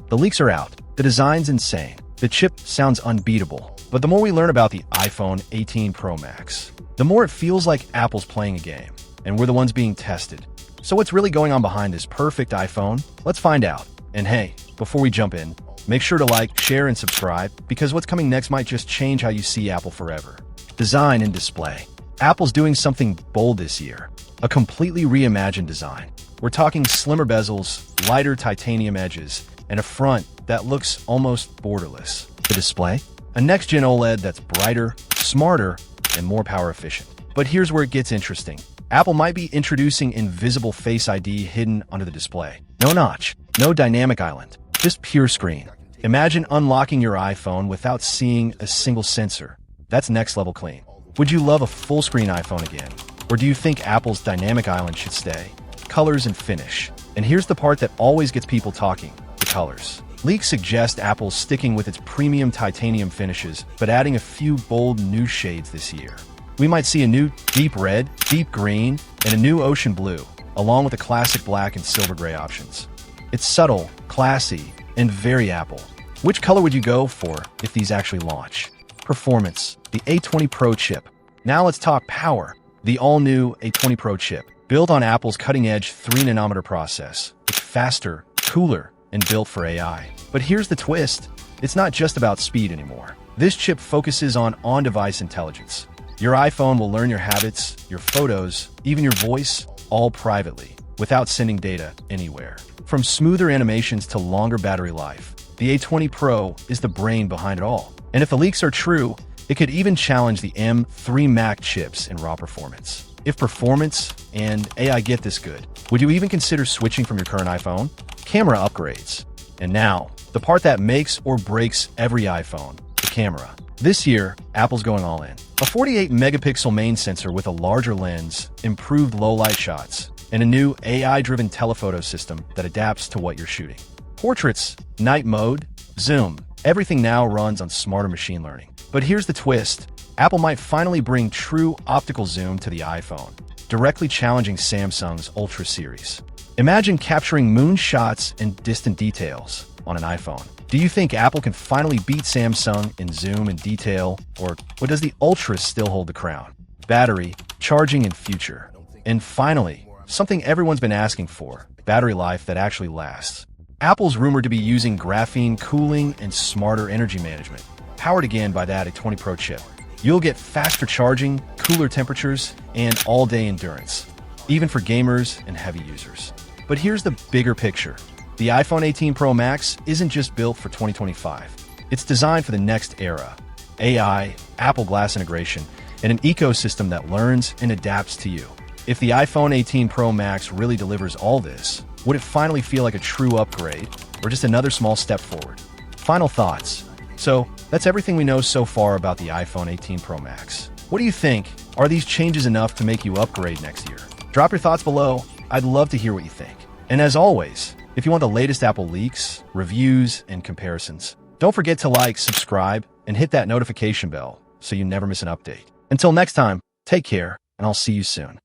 The leaks are out. The design's insane. The chip sounds unbeatable. But the more we learn about the iPhone 18 Pro Max, the more it feels like Apple's playing a game, and we're the ones being tested. So what's really going on behind this perfect iPhone? Let's find out. And hey, before we jump in, make sure to like, share, and subscribe, because what's coming next might just change how you see Apple forever. Design and display. Apple's doing something bold this year. A completely reimagined design. We're talking slimmer bezels, lighter titanium edges, and a front that looks almost borderless. The display? A next-gen OLED that's brighter, smarter, and more power efficient. But here's where it gets interesting. Apple might be introducing invisible Face ID hidden under the display. No notch, no dynamic island, just pure screen. Imagine unlocking your iPhone without seeing a single sensor. That's next-level clean. Would you love a full-screen iPhone again? Or do you think Apple's dynamic island should stay? Colors and finish. And here's the part that always gets people talking, the colors. Leaks suggest Apple's sticking with its premium titanium finishes, but adding a few bold new shades this year. We might see a new deep red, deep green, and a new ocean blue, along with the classic black and silver gray options. It's subtle, classy, and very Apple. Which color would you go for if these actually launch? Performance, the A20 Pro Chip. Now let's talk power. The all-new A20 Pro Chip, built on Apple's cutting-edge 3nm process. It's faster, cooler, and built for AI. But here's the twist. It's not just about speed anymore. This chip focuses on on-device intelligence. Your iPhone will learn your habits, your photos, even your voice, all privately, without sending data anywhere. From smoother animations to longer battery life, the A20 Pro is the brain behind it all. And if the leaks are true, it could even challenge the M3 Mac chips in raw performance. If performance and AI get this good, would you even consider switching from your current iPhone? Camera upgrades. And now, the part that makes or breaks every iPhone, the camera. This year, Apple's going all in. A 48-megapixel main sensor with a larger lens, improved low-light shots, and a new AI-driven telephoto system that adapts to what you're shooting. Portraits, night mode, zoom, everything now runs on smarter machine learning. But here's the twist. Apple might finally bring true optical zoom to the iPhone, directly challenging Samsung's Ultra series. Imagine capturing moonshots and distant details on an iPhone. Do you think Apple can finally beat Samsung in zoom and detail, or does the Ultra still hold the crown? Battery, charging, and future. And finally, something everyone's been asking for, battery life that actually lasts. Apple's rumored to be using graphene cooling and smarter energy management, powered again by that A20 Pro chip. You'll get faster charging, cooler temperatures, and all-day endurance, even for gamers and heavy users. But here's the bigger picture. The iPhone 18 Pro Max isn't just built for 2025. It's designed for the next era. AI, Apple Glass integration, and an ecosystem that learns and adapts to you. If the iPhone 18 Pro Max really delivers all this, would it finally feel like a true upgrade, or just another small step forward? Final thoughts. So, that's everything we know so far about the iPhone 18 Pro Max. What do you think? Are these changes enough to make you upgrade next year? Drop your thoughts below. I'd love to hear what you think. And as always, if you want the latest Apple leaks, reviews, and comparisons, don't forget to like, subscribe, and hit that notification bell so you never miss an update. Until next time, take care, and I'll see you soon.